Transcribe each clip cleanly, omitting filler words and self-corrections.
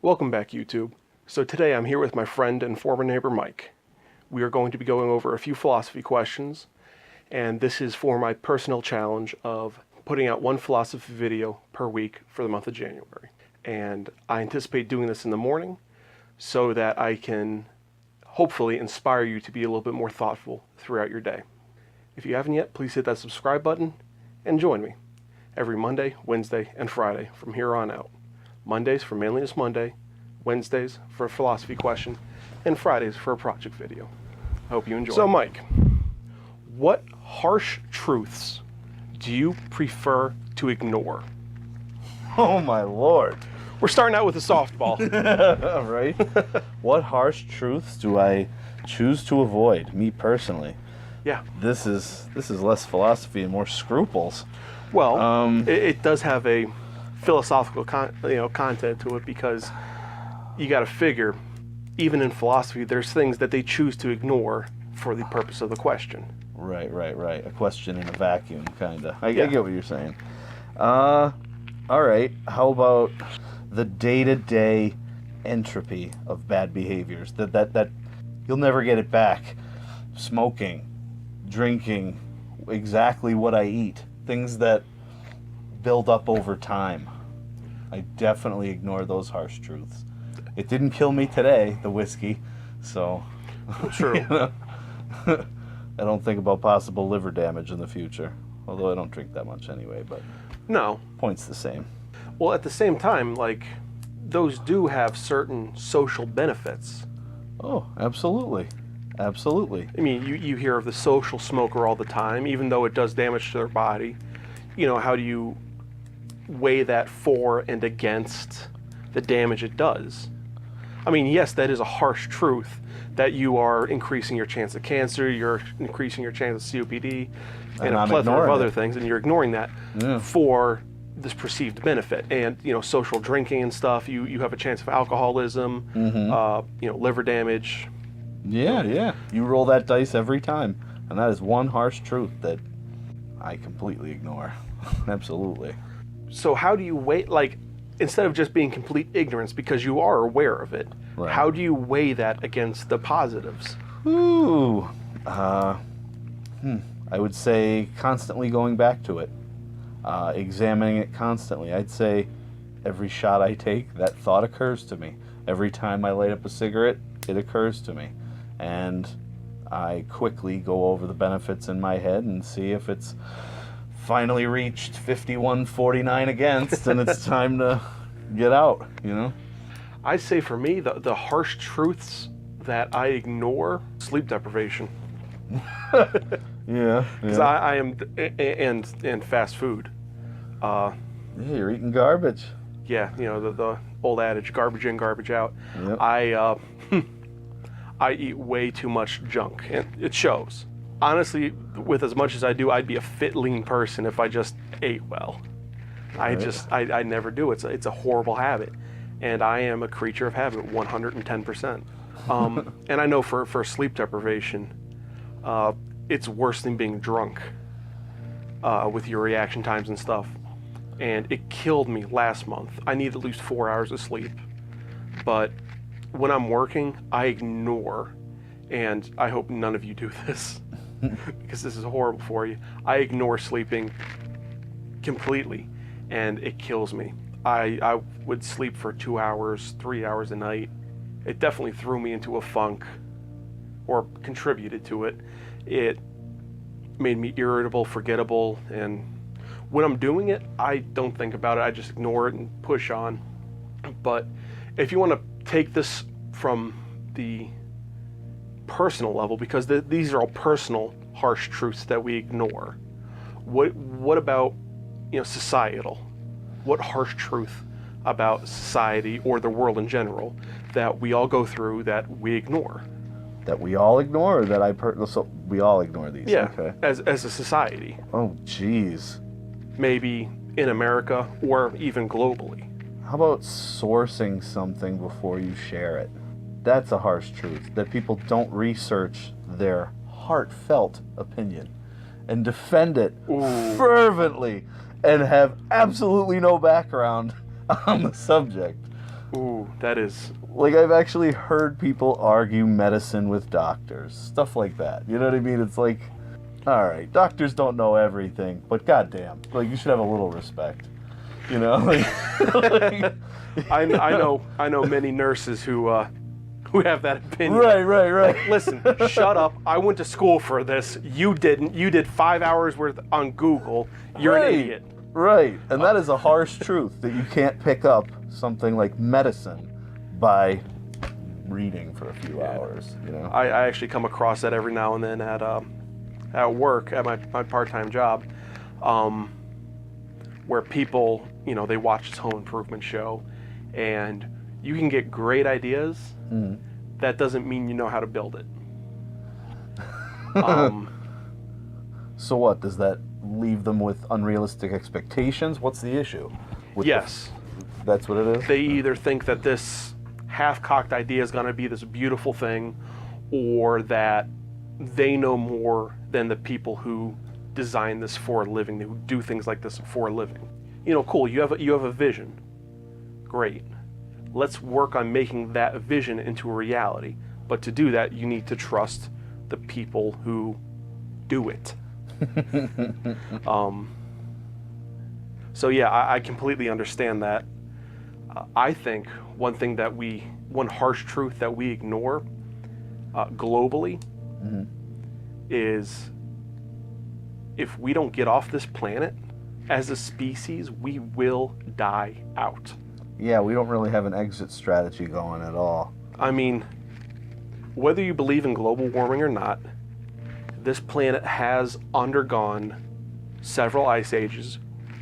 Welcome back, YouTube. So today I'm here with my friend and former neighbor Mike. We are going to be going over a few philosophy questions, and this is for my personal challenge of putting out one philosophy video per week for the month of January. And I anticipate doing this in the morning so that I can hopefully inspire you to be a little bit more thoughtful throughout your day. If you haven't yet, please hit that subscribe button and join me every Monday, Wednesday, and Friday from here on out. Mondays for Manliness Monday, Wednesdays for a philosophy question, and Fridays for a project video. I hope you enjoy. So Mike, what harsh truths do you prefer to ignore? Oh my Lord. We're starting out with a softball. Right? What harsh truths do I choose to avoid, me personally? Yeah. This is less philosophy and more scruples. Well, it does have a philosophical content to it, because you got to figure, even in philosophy, there's things that they choose to ignore for the purpose of the question. Right. A question in a vacuum, kind of. I get what you're saying. All right. How about the day-to-day entropy of bad behaviors? That you'll never get it back. Smoking, drinking, exactly what I eat. Things that build up over time. I definitely ignore those harsh truths. It didn't kill me today, the whiskey, so True. I don't think about possible liver damage in the future. Although I don't drink that much anyway, but No. point's the same. Well, at the same time, those do have certain social benefits. Oh, absolutely. Absolutely. I mean, you hear of the social smoker all the time, even though it does damage to their body. How do you weigh that for and against the damage it does? I mean, yes, that is a harsh truth, that you are increasing your chance of cancer, you're increasing your chance of COPD, and a plethora of other things, and you're ignoring that for this perceived benefit. And, social drinking and stuff, you have a chance of alcoholism, liver damage. Yeah. You roll that dice every time. And that is one harsh truth that I completely ignore. Absolutely. So how do you weigh, instead of just being complete ignorance because you are aware of it, Right. How do you weigh that against the positives? I would say constantly going back to it. Examining it constantly. I'd say every shot I take, that thought occurs to me. Every time I light up a cigarette, it occurs to me. And I quickly go over the benefits in my head and see if it's finally reached 51-49 against and it's time to get out, I say for me, the harsh truths that I ignore, sleep deprivation. Yeah. Because I am, and fast food. Yeah, you're eating garbage. Yeah, the old adage, garbage in, garbage out. Yep. I eat way too much junk, and it shows. Honestly, with as much as I do, I'd be a fit, lean person if I just ate well. Right. I never do. It's a horrible habit, and I am a creature of habit, 110%. And I know for sleep deprivation, it's worse than being drunk with your reaction times and stuff. And it killed me last month. I need at least 4 hours of sleep, but when I'm working, I ignore, and I hope none of you do this, because this is horrible for you. I ignore sleeping completely, and it kills me. I would sleep for 2 hours, 3 hours a night. It definitely threw me into a funk, or contributed to it. It made me irritable, forgettable, and when I'm doing it, I don't think about it. I just ignore it and push on. But if you want to take this from the personal level, because these are all personal harsh truths that we ignore, what about societal? What harsh truth about society or the world in general that we all go through that we ignore? That we all ignore, or that so we all ignore these? Yeah, Okay. as a society. Oh, jeez. Maybe in America or even globally. How about sourcing something before you share it? That's a harsh truth, that people don't research their heartfelt opinion and defend it fervently and have absolutely no background on the subject. Ooh, that is... Like, I've actually heard people argue medicine with doctors. Stuff like that. You know what I mean? It's like, all right, doctors don't know everything, but goddamn, like, you should have a little respect. You know? Like, I know many nurses who have that opinion. Right. Listen, shut up. I went to school for this. You didn't. You did 5 hours worth on Google. You're an idiot. Right. And that is a harsh truth, that you can't pick up something like medicine by reading for a few hours. You know? I actually come across that every now and then at work, at my part-time job, where people, you know, they watch this home improvement show, and you can get great ideas. That doesn't mean you know how to build it. So what, does that leave them with unrealistic expectations? What's the issue? Yes. That's what it is? They either think that this half-cocked idea is going to be this beautiful thing, or that they know more than the people who design this for a living, who do things like this for a living. You know, cool, you have a vision. Great. Let's work on making that vision into a reality. But to do that, you need to trust the people who do it. So yeah, I completely understand that. I think one harsh truth that we ignore globally is, if we don't get off this planet as a species, we will die out. Yeah, we don't really have an exit strategy going at all. I mean, whether you believe in global warming or not, this planet has undergone several ice ages,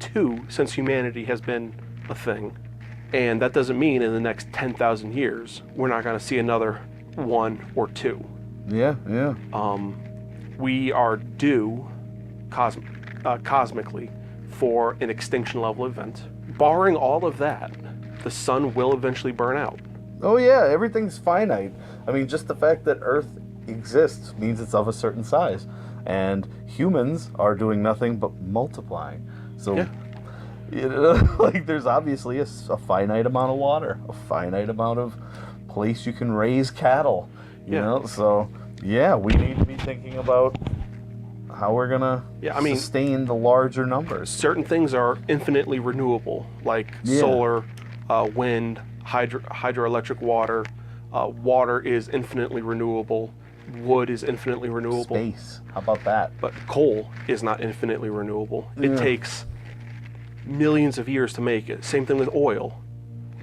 2 since humanity has been a thing. And that doesn't mean in the next 10,000 years we're not going to see another 1 or 2. Yeah. We are due cosmically for an extinction level event. Barring all of that, the sun will eventually burn out. Oh yeah, everything's finite. I mean, just the fact that Earth exists means it's of a certain size. And humans are doing nothing but multiplying. So, yeah. You know, like, there's obviously a finite amount of water, a finite amount of place you can raise cattle. You know, so yeah, we need to be thinking about how we're gonna sustain the larger numbers. Certain things are infinitely renewable, like solar, wind, hydroelectric water. Water is infinitely renewable. Wood is infinitely renewable. Space, how about that? But coal is not infinitely renewable. It takes millions of years to make it. Same thing with oil.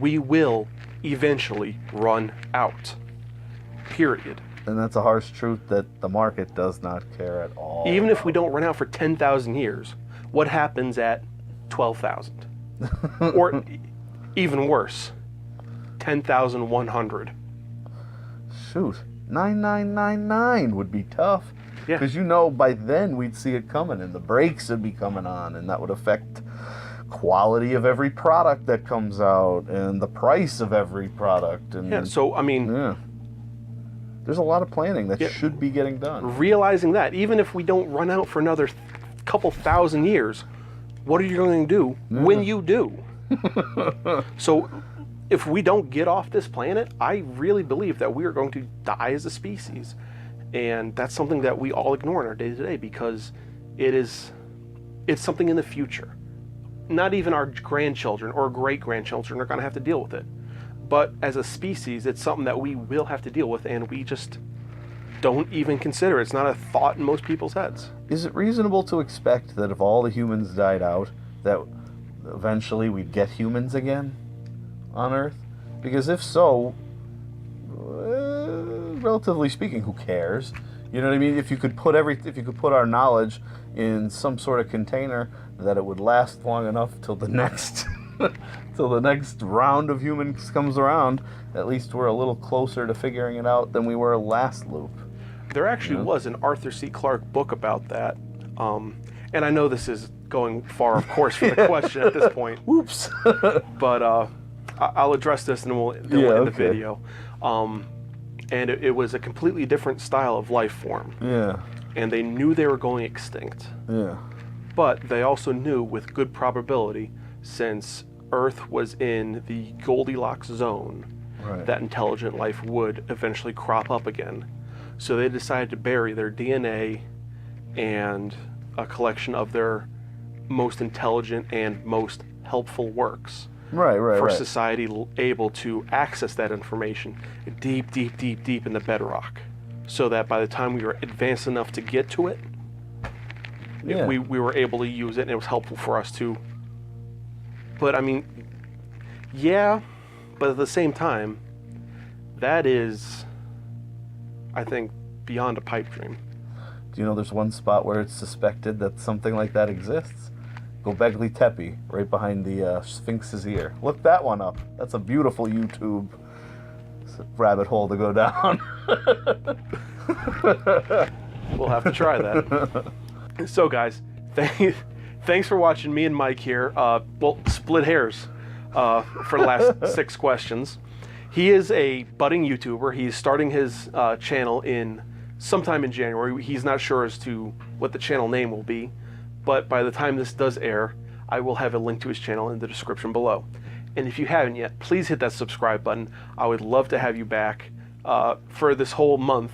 We will eventually run out. Period. And that's a harsh truth that the market does not care at all. Even if we don't run out for 10,000 years, what happens at 12,000? Or even worse, 10,100. Shoot, 9999 would be tough. Yeah. Because you know by then we'd see it coming, and the brakes would be coming on, and that would affect quality of every product that comes out and the price of every product. And yeah, so I mean, there's a lot of planning that should be getting done. Realizing that, even if we don't run out for another couple thousand years, what are you going to do when you do? So if we don't get off this planet, I really believe that we are going to die as a species. And that's something that we all ignore in our day-to-day, because it's something in the future. Not even our grandchildren or great-grandchildren are going to have to deal with it. But as a species, it's something that we will have to deal with, and we just don't even consider it. It's not a thought in most people's heads. Is it reasonable to expect that if all the humans died out, that eventually we'd get humans again on Earth? Because if so, relatively speaking, who cares? You know what I mean? If you could put our knowledge in some sort of container, that it would last long enough till the next round of humans comes around, at least we're a little closer to figuring it out than we were last loop. There actually was an Arthur C. Clarke book about that. And I know this is going far off course for the question at this point. Whoops. But I'll address this and then we'll end the video. And it was a completely different style of life form. Yeah. And they knew they were going extinct. Yeah. But they also knew with good probability, since Earth was in the Goldilocks zone, Right. that intelligent life would eventually crop up again. So they decided to bury their DNA and a collection of their most intelligent and most helpful works Right. for society able to access that information deep, deep, deep, deep in the bedrock, so that by the time we were advanced enough to get to it, Yeah. we were able to use it, and it was helpful for us too. But I mean, yeah, but at the same time, that is, I think, beyond a pipe dream. Do you know there's one spot where it's suspected that something like that exists? Gobekli Tepe, right behind the Sphinx's ear. Look that one up. That's a beautiful YouTube rabbit hole to go down. We'll have to try that. So, guys, thanks for watching me and Mike here. Well, split hairs for the last 6 questions. He is a budding YouTuber. He's starting his channel sometime in January. He's not sure as to what the channel name will be, but by the time this does air, I will have a link to his channel in the description below. And if you haven't yet, please hit that subscribe button. I would love to have you back for this whole month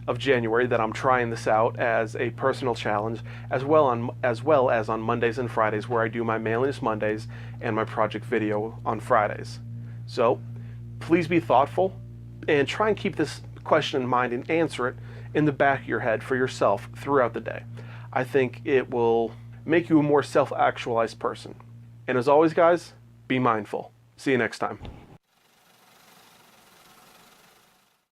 of January that I'm trying this out as a personal challenge, as well as on Mondays and Fridays, where I do my Manliness Mondays and my project video on Fridays. So please be thoughtful and try and keep this question in mind and answer it in the back of your head for yourself throughout the day. I think it will make you a more self-actualized person. And as always, guys, be mindful. See you next time.